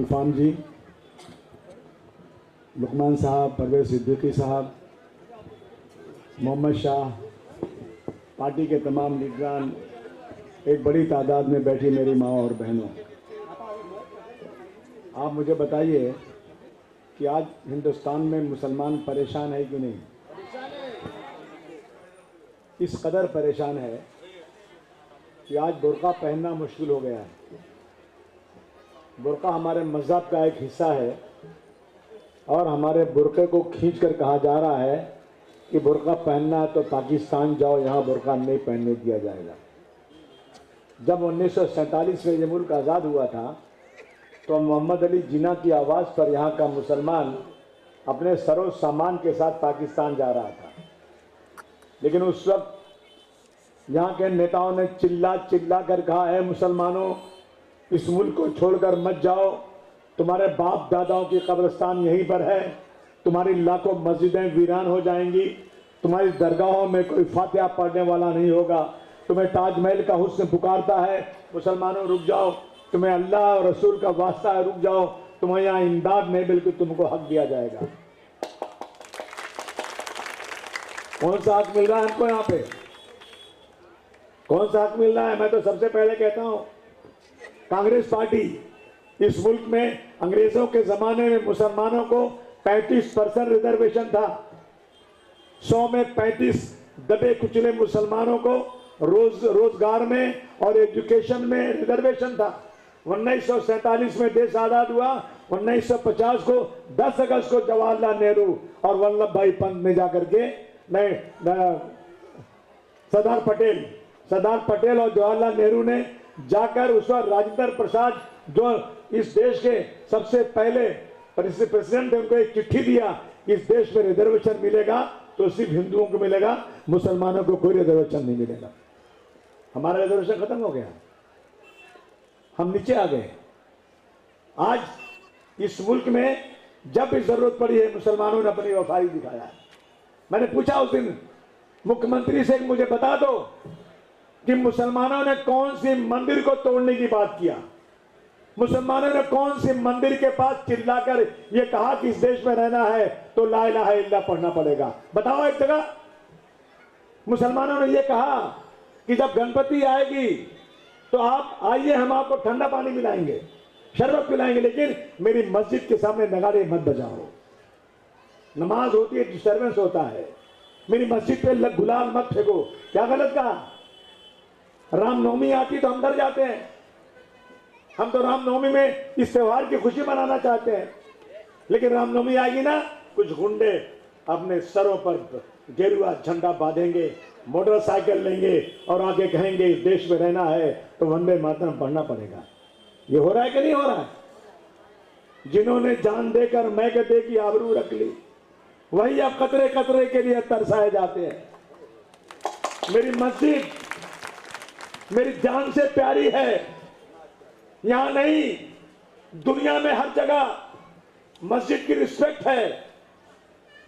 गुलफाम जी, लुकमान साहब, परवेज सिद्दीकी साहब, मोहम्मद शाह, पार्टी के तमाम लीडरान, एक बड़ी तादाद में बैठी मेरी माँ और बहनों, आप मुझे बताइए कि आज हिंदुस्तान में मुसलमान परेशान है कि नहीं? इस कदर परेशान है कि आज बुर्का पहनना मुश्किल हो गया है। बुर्का हमारे मज़हब का एक हिस्सा है और हमारे बुर्के को खींचकर कहा जा रहा है कि बुर्का पहनना है तो पाकिस्तान जाओ, यहाँ बुर्का नहीं पहनने दिया जाएगा। जब 1947 में ये मुल्क आज़ाद हुआ था तो मोहम्मद अली जिन्ना की आवाज़ पर यहाँ का मुसलमान अपने सरो सामान के साथ पाकिस्तान जा रहा था, लेकिन उस वक्त यहाँ के नेताओं ने चिल्ला चिल्ला कर कहा है, मुसलमानों इस मुल्क को छोड़कर मत जाओ, तुम्हारे बाप दादाओं की कब्रिस्तान यहीं पर है, तुम्हारी लाखों मस्जिदें वीरान हो जाएंगी, तुम्हारी दरगाहों में कोई फातिहा पढ़ने वाला नहीं होगा, तुम्हें ताजमहल का हुस्न पुकारता है, मुसलमानों रुक जाओ, तुम्हें अल्लाह और रसूल का वास्ता है, रुक जाओ, तुम्हें यहाँ इमदाद नहीं बल्कि तुमको हक दिया जाएगा। कौन सा हक मिल रहा है हमको? यहाँ पे कौन सा हक मिल रहा है? मैं तो सबसे पहले कहता हूं, कांग्रेस पार्टी इस मुल्क में अंग्रेजों के जमाने में मुसलमानों को 35% रिजर्वेशन था। 100 में 35 दबे कुचले मुसलमानों को रोजगार में और एजुकेशन में रिजर्वेशन था। 1947 में देश आजाद हुआ। 1950 को 10 अगस्त को जवाहरलाल नेहरू और वल्लभ भाई पंत ने जाकर के सरदार पटेल और जवाहरलाल नेहरू ने जाकर उस वक्त राजेंद्र प्रसाद जो इस देश के सबसे पहले प्रेसिडेंट थे, उनको एक चिट्ठी दिया कि इस देश में रिजर्वेशन मिलेगा तो सिर्फ हिंदुओं को मिलेगा, मुसलमानों को कोई रिजर्वेशन नहीं मिलेगा। हमारा रिजर्वेशन खत्म हो गया, हम नीचे आ गए। आज इस मुल्क में जब भी जरूरत पड़ी है मुसलमानों ने अपनी वफाई दिखाया है। मैंने पूछा उस दिन मुख्यमंत्री से, मुझे बता दो कि मुसलमानों ने कौन सी मंदिर को तोड़ने की बात किया, मुसलमानों ने कौन सी मंदिर के पास चिल्लाकर ये कहा कि इस देश में रहना है तो ला इलाहा इल्लल्लाह पढ़ना पड़ेगा? बताओ एक जगह मुसलमानों ने ये कहा कि जब गणपति आएगी तो आप आइए, हम आपको ठंडा पानी पिलाएंगे, शरबत पिलाएंगे, लेकिन मेरी मस्जिद के सामने नगाड़े मत बजाओ। नमाज होती है, डिस्टर्बेंस होता है, मेरी मस्जिद पे गुलाल मत फेंको। क्या गलत कहा? रामनवमी आती तो हम डर जाते हैं, हम तो रामनवमी में इस त्योहार की खुशी मनाना चाहते हैं, लेकिन रामनवमी आएगी ना, कुछ गुंडे अपने सरों पर गेरुआ झंडा बांधेंगे, मोटरसाइकिल लेंगे और आगे कहेंगे इस देश में रहना है तो वंदे मातरम पढ़ना पड़ेगा। ये हो रहा है कि नहीं हो रहा है? जिन्होंने जान देकर मैकदे की आबरू रख ली, वही अब कतरे कतरे के लिए तरसाए जाते हैं। मेरी मस्जिद मेरी जान से प्यारी है, यहां नहीं दुनिया में हर जगह मस्जिद की रिस्पेक्ट है।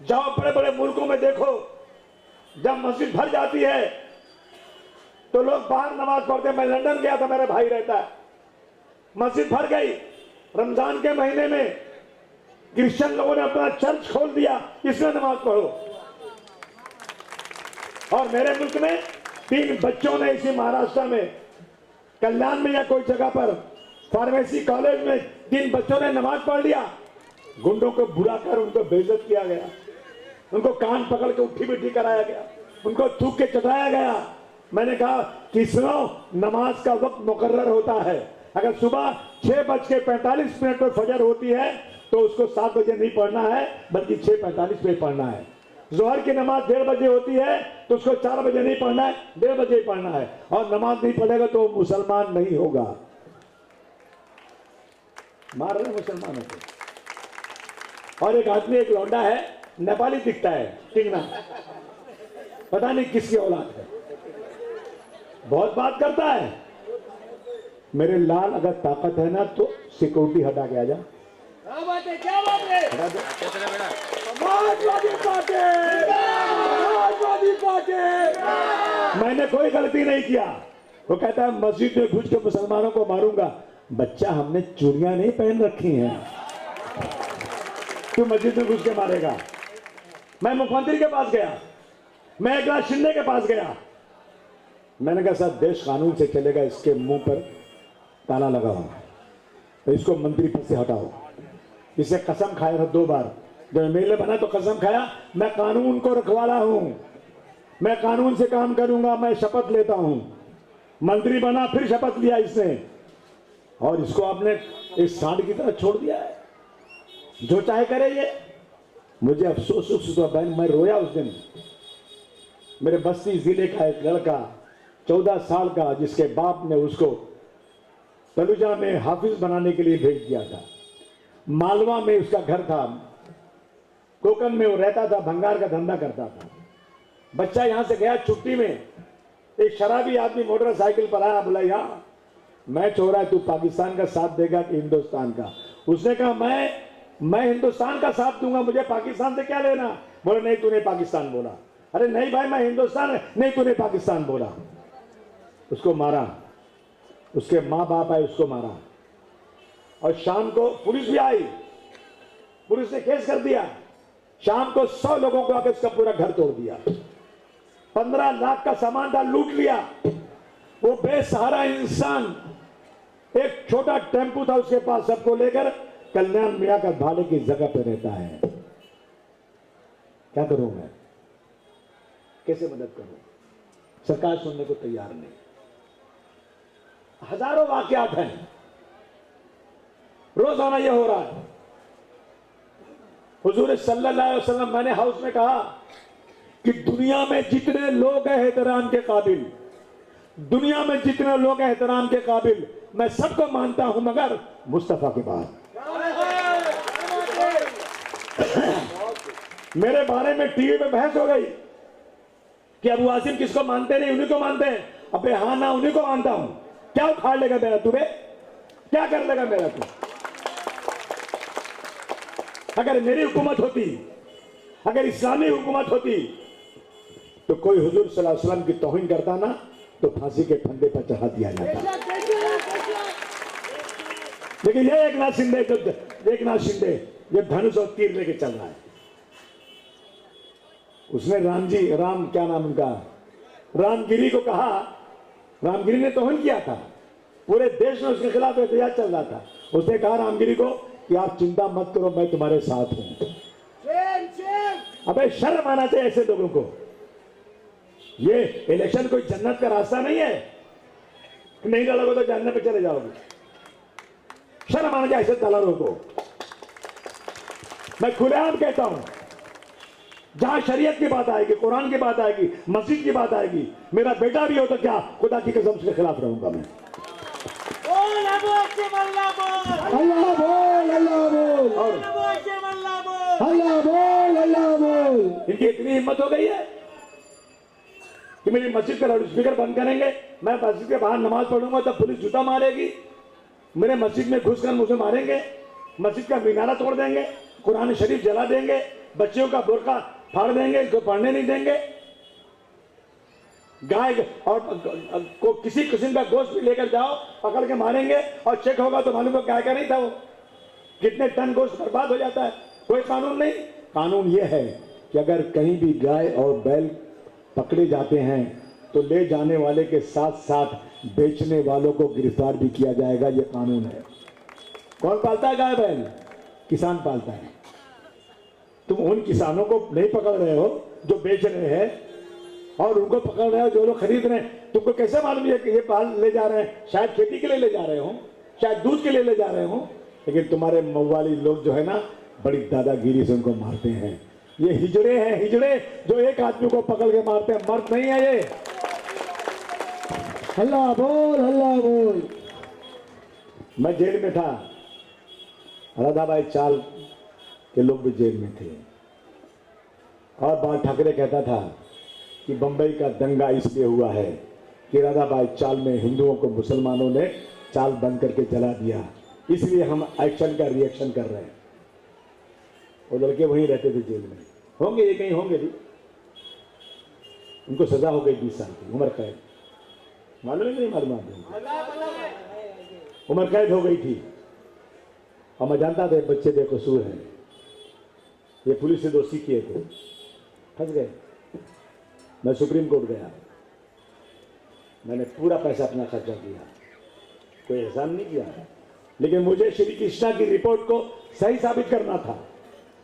जाओ बड़े बड़े मुल्कों में देखो, जब मस्जिद भर जाती है तो लोग बाहर नमाज पढ़ते हैं। मैं लंदन गया था, मेरा भाई रहता है, मस्जिद भर गई। रमजान के महीने में क्रिश्चियन लोगों ने अपना चर्च खोल दिया, इसमें नमाज पढ़ो। और मेरे मुल्क में 3 बच्चों ने इसी महाराष्ट्र में कल्याण में या कोई जगह पर फार्मेसी कॉलेज में 3 बच्चों ने नमाज पढ़ लिया। गुंडों को बुरा कर उनको बेइज्जत किया गया, उनको कान पकड़ के उठी बैठी कराया गया, उनको थूक के चटाया गया। मैंने कहा कि सुनो, नमाज का वक्त मुकर्रर होता है। अगर सुबह 6:45 पर फजर होती है तो उसको 7 बजे नहीं पढ़ना है बल्कि 6:45 पे पढ़ना है। जोहर की नमाज 1:30 बजे होती है तो उसको 4 बजे नहीं पढ़ना है, 1:30 बजे ही पढ़ना है। और नमाज नहीं पढ़ेगा तो मुसलमान नहीं होगा। मार रहे मुसलमानों को। और एक आदमी, एक लौंडा है, नेपाली दिखता है, टिंगना, पता नहीं किसकी औलाद है, बहुत बात करता है। मेरे लाल, अगर ताकत है ना तो सिक्योरिटी हटा के आ जा। क्या बात है, क्या बात है? Samajwadi party, Samajwadi party. मैंने कोई गलती नहीं किया। वो कहता है मस्जिद में घुस के मुसलमानों को मारूंगा। बच्चा, हमने चूड़ियां नहीं पहन रखी हैं, तू मस्जिद में घुस के मारेगा। मैं मुख्यमंत्री के पास गया, मैं एकनाथ शिंदे के पास गया, मैंने कहा साहब देश कानून से चलेगा, इसके मुंह पर ताला लगाओ, तो इसको मंत्री पद से हटाओ। इसे कसम खाया था 2 बार, जब एमएलए बना तो कसम खाया मैं कानून को रखवाला हूं, मैं कानून से काम करूंगा, मैं शपथ लेता हूं। मंत्री बना फिर शपथ लिया इसने, और इसको आपने इस सांड की तरह छोड़ दिया है, जो चाहे करे ये। मुझे अफसोस हुआ बहन, मैं रोया उस दिन। मेरे बस्ती जिले का एक लड़का 14 साल का, जिसके बाप ने उसको तलुजा में हाफिज बनाने के लिए भेज दिया था, मालवा में उसका घर था, कोकन में वो रहता था, भंगार का धंधा करता था। बच्चा यहां से गया छुट्टी में, एक शराबी आदमी मोटरसाइकिल पर आया, बोला यार मैच हो रहा है, तू पाकिस्तान का साथ देगा कि हिंदुस्तान का? उसने कहा मैं हिंदुस्तान का साथ दूंगा, मुझे पाकिस्तान से क्या लेना? बोले नहीं तूने पाकिस्तान बोला। अरे नहीं भाई मैं हिंदुस्तान, नहीं तूने पाकिस्तान बोला। उसको मारा, उसके माँ बाप आए उसको मारा, और शाम को पुलिस भी आई, पुलिस ने केस कर दिया। शाम को 100 लोगों को आकर उसका पूरा घर तोड़ दिया, 15 लाख का सामान था लूट लिया। वो बेसहारा इंसान, एक छोटा टेम्पू था उसके पास, सबको लेकर कल्याण मियां का भाले की जगह पे रहता है। क्या करूं मैं, कैसे मदद करूं? सरकार सुनने को तैयार नहीं। हजारों वाकयात हैं, रोजाना ये हो रहा है। हुजूर सल्लल्लाहु अलैहि वसल्लम, मैंने हाउस में कहा कि दुनिया में जितने लोग हैं एहतराम के काबिल, दुनिया में जितने लोग हैं एहतराम के काबिल, मैं सबको मानता हूं मगर मुस्तफा के बाद। मेरे बारे में टीवी पे बहस हो गई कि अबू आसिम किसको मानते नहीं, उन्हीं को मानते हैं। अबे हाँ ना, उन्हीं को मानता हूं। क्या उखाड़ लेगा मेरा तुम्हें, क्या कर लेगा मेरा तू? अगर मेरी हुकूमत होती, अगर इस्लामी हुकूमत होती, तो कोई हुजूर सल्लल्लाहु अलैहि वसल्लम की तौहीन करता ना, तो फांसी के फंदे पर चढ़ा दिया जाता। लेकिन ये एकनाथ शिंदे जो धनुष और तीर लेके चल रहा है, उसने राम क्या नाम उनका, रामगिरी को कहा, रामगिरी ने तौहीन किया था, पूरे देश में उसके खिलाफ एहतजाज चल रहा था। उसने कहा रामगिरी को कि आप चिंता मत करो, मैं तुम्हारे साथ हूं। अबे शर्म आना चाहिए ऐसे लोगों को। ये इलेक्शन कोई जन्नत का रास्ता नहीं है, नहीं लड़ोगे तो जन्नत पे चले जाओगे। शर्म आना चाहिए ऐसे दलालों को। मैं खुलेआम कहता हूं, जहां शरीयत की बात आएगी, कुरान की बात आएगी, मस्जिद की बात आएगी, मेरा बेटा भी हो तो क्या, खुदा की कसम उसके खिलाफ रहूंगा मैं। अल्लाह बोल, अल्लाह बोल, अल्लाह बोल, अल्लाह बोल। इनकी इतनी हिम्मत हो गई है कि मेरी मस्जिद का लाउड स्पीकर बंद करेंगे, मैं मस्जिद के बाहर नमाज पढ़ूंगा तो पुलिस जूता मारेगी, मेरे मस्जिद में घुसकर मुझे मारेंगे, मस्जिद का मीनारा तोड़ देंगे, कुरान शरीफ जला देंगे, बच्चियों का बुर्का फाड़ देंगे, इसको पढ़ने नहीं देंगे। गाय और को किसी किस्म का गोश्त भी लेकर जाओ, पकड़ के मारेंगे, और चेक होगा तो मालूम हो गाय का नहीं था वो। कितने टन गोश्त बर्बाद हो जाता है। कोई कानून नहीं। कानून ये है कि अगर कहीं भी गाय और बैल पकड़े जाते हैं तो ले जाने वाले के साथ साथ बेचने वालों को गिरफ्तार भी किया जाएगा। ये कानून है। कौन पालता है गाय बैल? किसान पालता है। तुम उन किसानों को नहीं पकड़ रहे हो जो बेच रहे हैं, और उनको पकड़ रहे हो जो लोग खरीद रहे हैं। तुमको कैसे मालूम है कि ये पाल ले जा रहे हैं? शायद खेती के लिए ले जा रहे हो, शायद दूध के लिए ले जा रहे हो, लेकिन तुम्हारे मवाली लोग जो है ना, बड़ी दादागिरी से उनको मारते हैं। ये हिजड़े हैं, हिजड़े जो एक आदमी को पकड़ के मारते हैं। मर्द नहीं है ये। अल्लाह बोल, अल्लाह बोल। मैं जेल में था, राधाबाई चाल के लोग भी जेल में थे, और बाल ठाकरे कहता था कि बंबई का दंगा इसलिए हुआ है कि राधाबाई चाल में हिंदुओं को मुसलमानों ने चाल बंद करके जला दिया, इसलिए हम एक्शन का रिएक्शन कर रहे हैं। वो लड़के वहीं रहते थे जेल में। होंगे ये कहीं होंगे भी, उनको सजा हो गई 20 साल की उम्र कैद। मालूम है नहीं? मालूम आपको? उम्र कैद हो गई थी और मैं जानता था ये बच्चे बेकसूर हैं, ये पुलिस से दोषी किए थे, फंस गए। मैं सुप्रीम कोर्ट गया, मैंने पूरा पैसा अपना खर्चा किया, कोई एहसान नहीं किया, लेकिन मुझे श्री कृष्णा की रिपोर्ट को सही साबित करना था।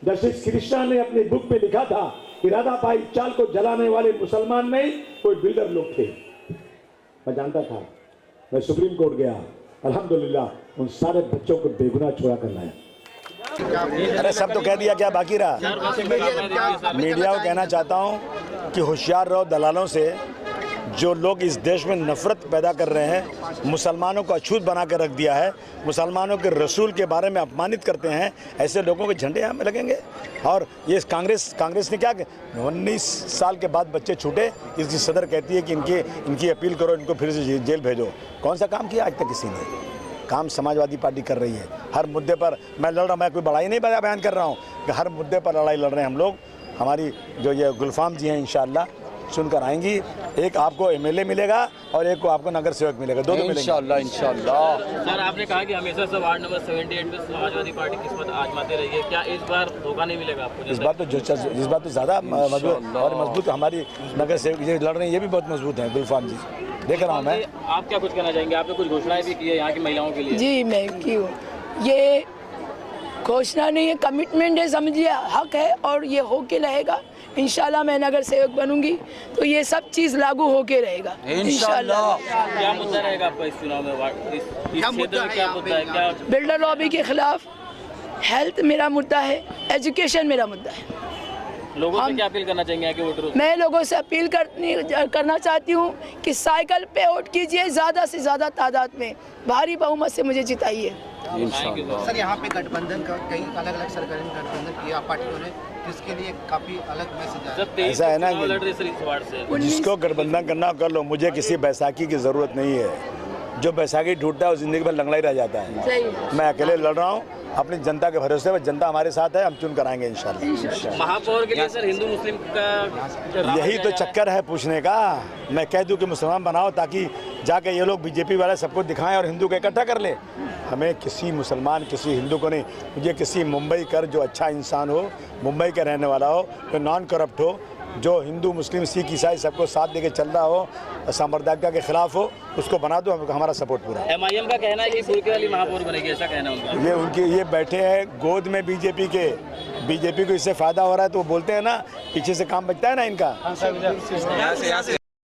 जस्टिस कृष्णा ने अपनी बुक में लिखा था कि राधाबाई चाल को जलाने वाले मुसलमान नहीं, कोई बिल्डर लोग थे। मैं जानता था। मैं सुप्रीम कोर्ट गया, अल्हम्दुलिल्लाह उन सारे बच्चों को बेगुनाह छोड़ा कर लाया। अरे सब तो कह दिया, क्या बाकी रहा? मीडिया को कहना चाहता हूँ कि होशियार रहो दलालों से। जो लोग इस देश में नफरत पैदा कर रहे हैं, मुसलमानों को अछूत बना कर रख दिया है, मुसलमानों के रसूल के बारे में अपमानित करते हैं, ऐसे लोगों के झंडे यहाँ में लगेंगे। और ये कांग्रेस ने क्या, 19 साल के बाद बच्चे छूटे, इसकी सदर कहती है कि इनकी अपील करो, इनको फिर से जेल भेजो। कौन सा काम किया आज तक किसी ने? काम समाजवादी पार्टी कर रही है। हर मुद्दे पर मैं लड़ रहा हूँ, मैं कोई बड़ाई नहीं बयान कर रहा हूँ कि हर मुद्दे पर लड़ाई लड़ रहे हैं हम लोग। हमारी जो ये गुलफाम जी हैं इंशाअल्लाह सुनकर आएंगी। एक आपको एमएलए मिलेगा और एक को आपको नगर सेवक मिलेगा, दो मिलेंगे इंशाअल्लाह। सर, आपने कहा कि हमेशा से वार्ड नंबर 78 में समाजवादी पार्टी किस्मत आजमाते रही है, क्या इस बार धोखा नहीं मिलेगा आपको? इस बार तो ज़्यादा मजबूत हमारी नगर सेवक ये लड़ रहे हैं, ये भी बहुत मजबूत हैं गुलफाम जी, देख रहा हूँ मैं। आप क्या कुछ कहना चाहेंगे? आपने कुछ घोषणाएं भी की है यहाँ की महिलाओं के लिए? जी मैं की हूँ। ये घोषणा नहीं है, कमिटमेंट है, समझिए, हक है और ये होके रहेगा। इंशाल्लाह मैं नगर सेवक बनूंगी तो ये सब चीज़ लागू होके रहेगा इंशाल्लाह। क्या मुद्दा रहेगा आपका इस चुनाव में? इस क्षेत्र में क्या मुद्दा है? क्या बिल्डर लॉबी के खिलाफ, हेल्थ मेरा मुद्दा है, एजुकेशन मेरा मुद्दा है। लोगों से क्या अपील करना चाहेंगे यहाँ के वोटरों से? मैं लोगों से अपील करना चाहती हूँ कि साइकिल पे वोट कीजिए, ज़्यादा से ज़्यादा तादाद में, भारी बहुमत से मुझे जिताइए। सर, यहाँ पे गठबंधन का कई अलग अलग सरकारी गठबंधन किया पार्टियों ने, जिसके लिए काफी अलग मैसेज आया। ऐसा है ना कि जिसको गठबंधन करना कर लो, मुझे किसी बैसाखी की जरूरत नहीं है। जो बैसाखी ढूंढता है वो जिंदगी भर लंगड़ा ही रह जाता है। मैं अकेले लड़ रहा हूँ अपनी जनता के भरोसे पर, जनता हमारे साथ है, हम चुन कराएंगे इंशाल्लाह। महापौर के लिए सर हिंदू मुस्लिम का यही तो चक्कर है पूछने का। मैं कह दूं कि मुसलमान बनाओ ताकि जाके ये लोग बीजेपी वाले सबको दिखाएं और हिंदू को इकट्ठा कर ले। हमें किसी मुसलमान किसी हिंदू को नहीं, मुझे किसी मुंबई कर जो अच्छा इंसान हो, मुंबई का रहने वाला हो, जो नॉन करप्ट हो, जो हिंदू मुस्लिम सिख ईसाई सबको साथ देके चल रहा हो, सांप्रदायिकता के खिलाफ हो, उसको बना दो, हमारा सपोर्ट पूरा। MIM का कहना है कि फुलके वाली महापौर बनेगी, ऐसा कहना है उनका। ये बैठे हैं गोद में बीजेपी के, बीजेपी को इससे फायदा हो रहा है तो वो बोलते हैं ना, पीछे से काम बचता है ना इनका।